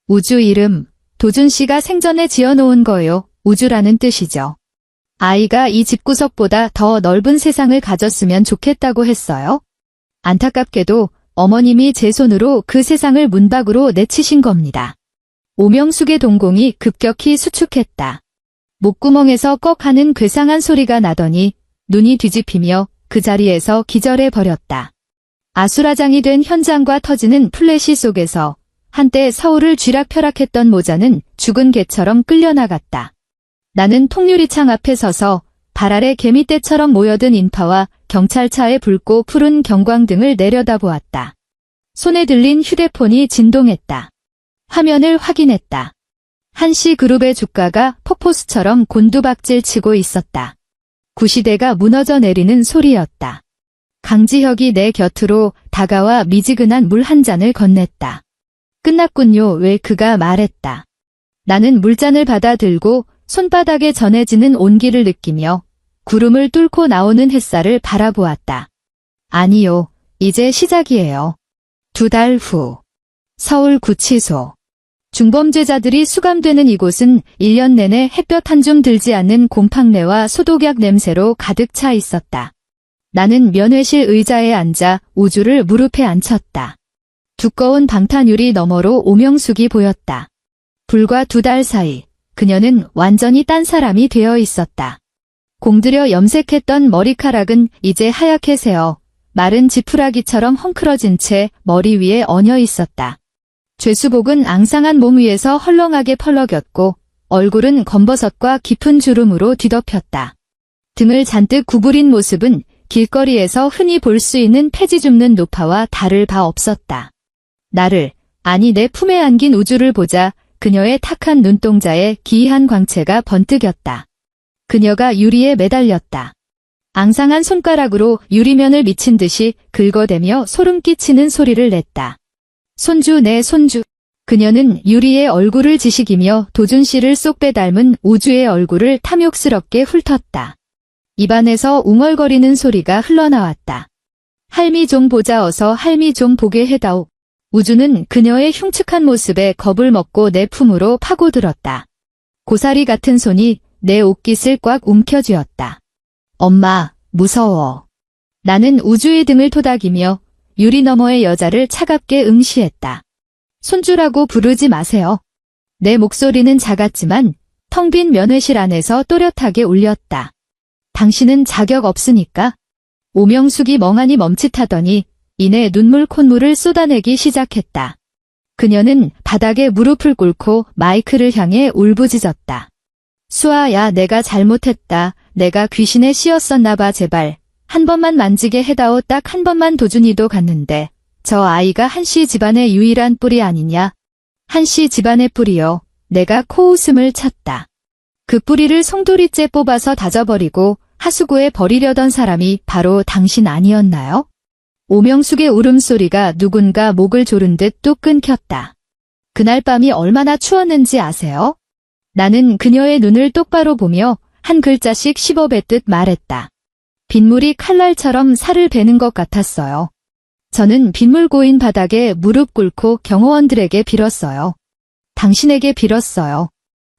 B: 우주 이름, 도준 씨가 생전에 지어놓은 거요. 우주라는 뜻이죠. 아이가 이 집구석보다 더 넓은 세상을 가졌으면 좋겠다고 했어요. 안타깝게도 어머님이 제 손으로 그 세상을 문 밖으로 내치신 겁니다. 오명숙의 동공이 급격히 수축했다. 목구멍에서 꺽 하는 괴상한 소리가 나더니 눈이 뒤집히며 그 자리에서 기절해 버렸다. 아수라장이 된 현장과 터지는 플래시 속에서 한때 서울을 쥐락펴락했던 모자는 죽은 개처럼 끌려나갔다. 나는 통유리창 앞에 서서 발 아래 개미떼처럼 모여든 인파와 경찰차의 붉고 푸른 경광등을 내려다보았다. 손에 들린 휴대폰이 진동했다. 화면을 확인했다. 한시 그룹의 주가가 폭포수처럼 곤두박질 치고 있었다. 구시대가 무너져 내리는 소리였다. 강지혁이 내 곁으로 다가와 미지근한 물 한 잔을 건넸다. 끝났군요. 왜 그가 말했다. 나는 물잔을 받아 들고 손바닥에 전해지는 온기를 느끼며 구름을 뚫고 나오는 햇살을 바라보았다. 아니요, 이제 시작이에요. 2달 후, 서울 구치소. 중범죄자들이 수감되는 이곳은 1년 내내 햇볕 한 줌 들지 않는 곰팡내와 소독약 냄새로 가득 차 있었다. 나는 면회실 의자에 앉아 우주를 무릎에 앉혔다. 두꺼운 방탄유리 너머로 오명숙이 보였다. 불과 2달 사이 그녀는 완전히 딴 사람이 되어 있었다. 공들여 염색했던 머리카락은 이제 하얗게 새어 마른 지푸라기처럼 헝클어진 채 머리 위에 얹어 있었다. 죄수복은 앙상한 몸 위에서 헐렁하게 펄럭였고 얼굴은 검버섯과 깊은 주름으로 뒤덮였다. 등을 잔뜩 구부린 모습은 길거리에서 흔히 볼 수 있는 폐지 줍는 노파와 다를 바 없었다. 나를, 아니 내 품에 안긴 우주를 보자 그녀의 탁한 눈동자에 기이한 광채가 번뜩였다. 그녀가 유리에 매달렸다. 앙상한 손가락으로 유리면을 미친 듯이 긁어대며 소름 끼치는 소리를 냈다. 손주 내 손주. 그녀는 유리의 얼굴을 지식이며 도준씨를 쏙 빼닮은 우주의 얼굴을 탐욕스럽게 훑었다. 입안에서 웅얼거리는 소리가 흘러나왔다. 할미 좀 보자 어서 할미 좀 보게 해다오. 우주는 그녀의 흉측한 모습에 겁을 먹고 내 품으로 파고들었다. 고사리 같은 손이 내 옷깃을 꽉 움켜쥐었다. 엄마, 무서워. 나는 우주의 등을 토닥이며 유리 너머의 여자를 차갑게 응시했다. 손주라고 부르지 마세요. 내 목소리는 작았지만 텅 빈 면회실 안에서 또렷하게 울렸다. 당신은 자격 없으니까. 오명숙이 멍하니 멈칫하더니 이내 눈물 콧물을 쏟아내기 시작했다. 그녀는 바닥에 무릎을 꿇고 마이크를 향해 울부짖었다. 수아야, 내가 잘못했다. 내가 귀신에 씌었었나 봐. 제발 한 번만 만지게 해다오. 딱 한 번만. 도준이도 갔는데 저 아이가 한씨 집안의 유일한 뿌리 아니냐. 한씨 집안의 뿌리요. 내가 코웃음을 쳤다. 그 뿌리를 송두리째 뽑아서 다져버리고 하수구에 버리려던 사람이 바로 당신 아니었나요? 오명숙의 울음소리가 누군가 목을 조른 듯 뚝 끊겼다. 그날 밤이 얼마나 추웠는지 아세요? 나는 그녀의 눈을 똑바로 보며 한 글자씩 씹어뱉듯 말했다. 빗물이 칼날처럼 살을 베는 것 같았어요. 저는 빗물 고인 바닥에 무릎 꿇고 경호원들에게 빌었어요. 당신에게 빌었어요.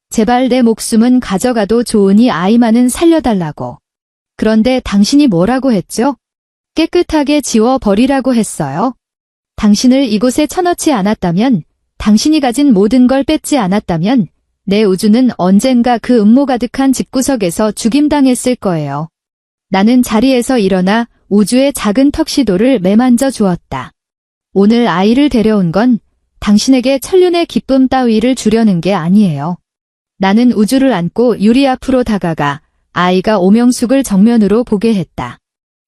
B: 제발 내 목숨은 가져가도 좋으니 아이만은 살려달라고. 그런데 당신이 뭐라고 했죠? 깨끗하게 지워버리라고 했어요. 당신을 이곳에 쳐넣지 않았다면, 당신이 가진 모든 걸 뺏지 않았다면 내 우주는 언젠가 그 음모 가득한 집구석에서 죽임당했을 거예요. 나는 자리에서 일어나 우주의 작은 턱시도를 매만져 주었다. 오늘 아이를 데려온 건 당신에게 천륜의 기쁨 따위를 주려는 게 아니에요. 나는 우주를 안고 유리 앞으로 다가가 아이가 오명숙을 정면으로 보게 했다.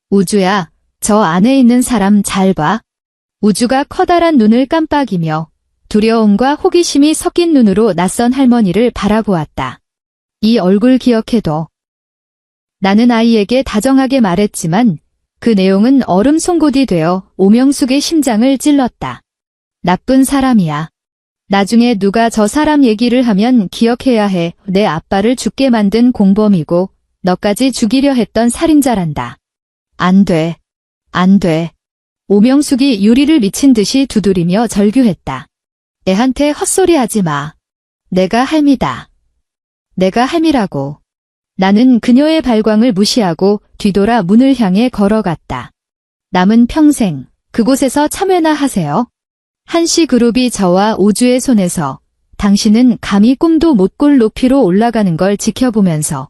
B: 우주야, 저 안에 있는 사람 잘 봐. 우주가 커다란 눈을 깜빡이며 두려움과 호기심이 섞인 눈으로 낯선 할머니를 바라보았다. 이 얼굴 기억해둬. 나는 아이에게 다정하게 말했지만 그 내용은 얼음 송곳이 되어 오명숙의 심장을 찔렀다. 나쁜 사람이야. 나중에 누가 저 사람 얘기를 하면 기억해야 해. 내 아빠를 죽게 만든 공범이고 너까지 죽이려 했던 살인자란다. 안 돼. 안 돼. 오명숙이 유리를 미친 듯이 두드리며 절규했다. 애한테 헛소리하지 마. 내가 할미다. 내가 할미라고. 나는 그녀의 발광을 무시하고 뒤돌아 문을 향해 걸어갔다. 남은 평생 그곳에서 참회나 하세요. 한시 그룹이 저와 우주의 손에서 당신은 감히 꿈도 못 꿀 높이로 올라가는 걸 지켜보면서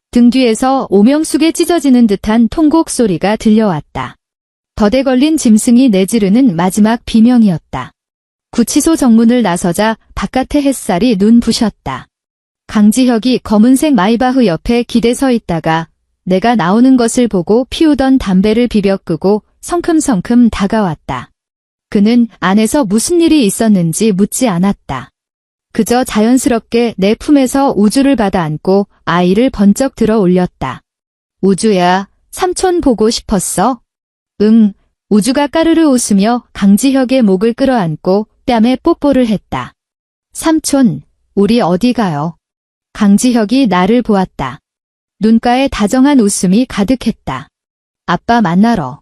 B: 등 뒤에서 오명숙에 찢어지는 듯한 통곡 소리가 들려왔다. 덫에 걸린 짐승이 내지르는 마지막 비명이었다. 구치소 정문을 나서자 바깥의 햇살이 눈 부셨다. 강지혁이 검은색 마이바흐 옆에 기대 서 있다가 내가 나오는 것을 보고 피우던 담배를 비벼 끄고 성큼성큼 다가왔다. 그는 안에서 무슨 일이 있었는지 묻지 않았다. 그저 자연스럽게 내 품에서 우주를 받아 안고 아이를 번쩍 들어 올렸다. 우주야, 삼촌 보고 싶었어? 응, 우주가 까르르 웃으며 강지혁의 목을 끌어안고 뺨에 뽀뽀를 했다. 삼촌, 우리 어디 가요? 강지혁이 나를 보았다. 눈가에 다정한 웃음이 가득했다. 아빠 만나러.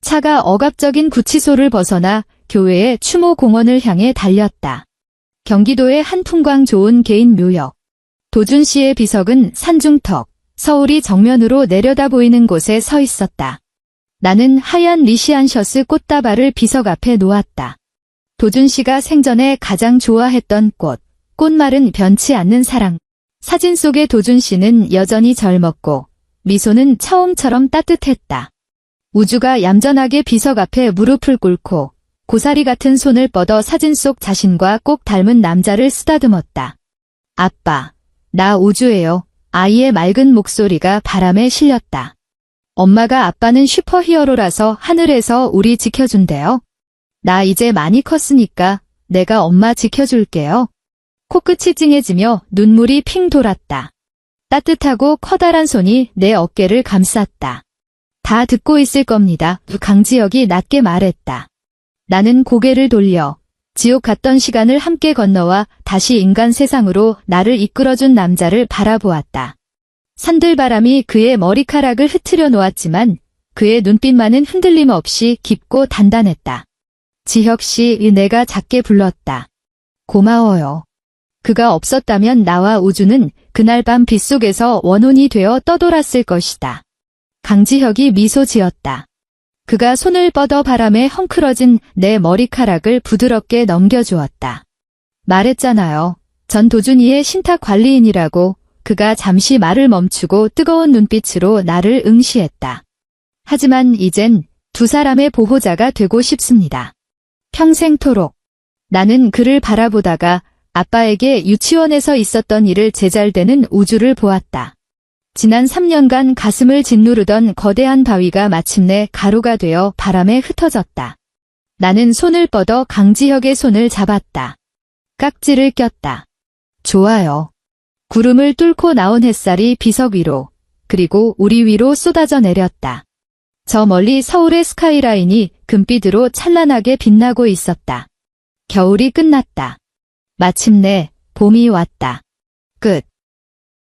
B: 차가 억압적인 구치소를 벗어나 교외의 추모 공원을 향해 달렸다. 경기도의 한 풍광 좋은 개인 묘역. 도준 씨의 비석은 산중턱, 서울이 정면으로 내려다 보이는 곳에 서 있었다. 나는 하얀 리시안셔스 꽃다발을 비석 앞에 놓았다. 도준 씨가 생전에 가장 좋아했던 꽃, 꽃말은 변치 않는 사랑. 사진 속의 도준 씨는 여전히 젊었고 미소는 처음처럼 따뜻했다. 우주가 얌전하게 비석 앞에 무릎을 꿇고 고사리 같은 손을 뻗어 사진 속 자신과 꼭 닮은 남자를 쓰다듬었다. 아빠, 나 우주예요. 아이의 맑은 목소리가 바람에 실렸다. 엄마가 아빠는 슈퍼히어로라서 하늘에서 우리 지켜준대요. 나 이제 많이 컸으니까 내가 엄마 지켜줄게요. 코끝이 찡해지며 눈물이 핑 돌았다. 따뜻하고 커다란 손이 내 어깨를 감쌌다. 다 듣고 있을 겁니다. 강지혁이 낮게 말했다. 나는 고개를 돌려 지옥 갔던 시간을 함께 건너와 다시 인간 세상으로 나를 이끌어준 남자를 바라보았다. 산들바람이 그의 머리카락을 흐트려 놓았지만 그의 눈빛만은 흔들림 없이 깊고 단단했다. 지혁 씨, 내가 작게 불렀다. 고마워요. 그가 없었다면 나와 우주는 그날 밤 빗속에서 원혼이 되어 떠돌았을 것이다. 강지혁이 미소 지었다. 그가 손을 뻗어 바람에 헝클어진 내 머리카락을 부드럽게 넘겨주었다. 말했잖아요. 전 도준이의 신탁 관리인이라고. 그가 잠시 말을 멈추고 뜨거운 눈빛으로 나를 응시했다. 하지만 이젠 두 사람의 보호자가 되고 싶습니다. 평생토록. 나는 그를 바라보다가 아빠에게 유치원에서 있었던 일을 제잘되는 우주를 보았다. 지난 3년간 가슴을 짓누르던 거대한 바위가 마침내 가루가 되어 바람에 흩어졌다. 나는 손을 뻗어 강지혁의 손을 잡았다. 깍지를 꼈다. 좋아요. 구름을 뚫고 나온 햇살이 비석 위로, 그리고 우리 위로 쏟아져 내렸다. 저 멀리 서울의 스카이라인이 금빛으로 찬란하게 빛나고 있었다. 겨울이 끝났다. 마침내 봄이 왔다. 끝.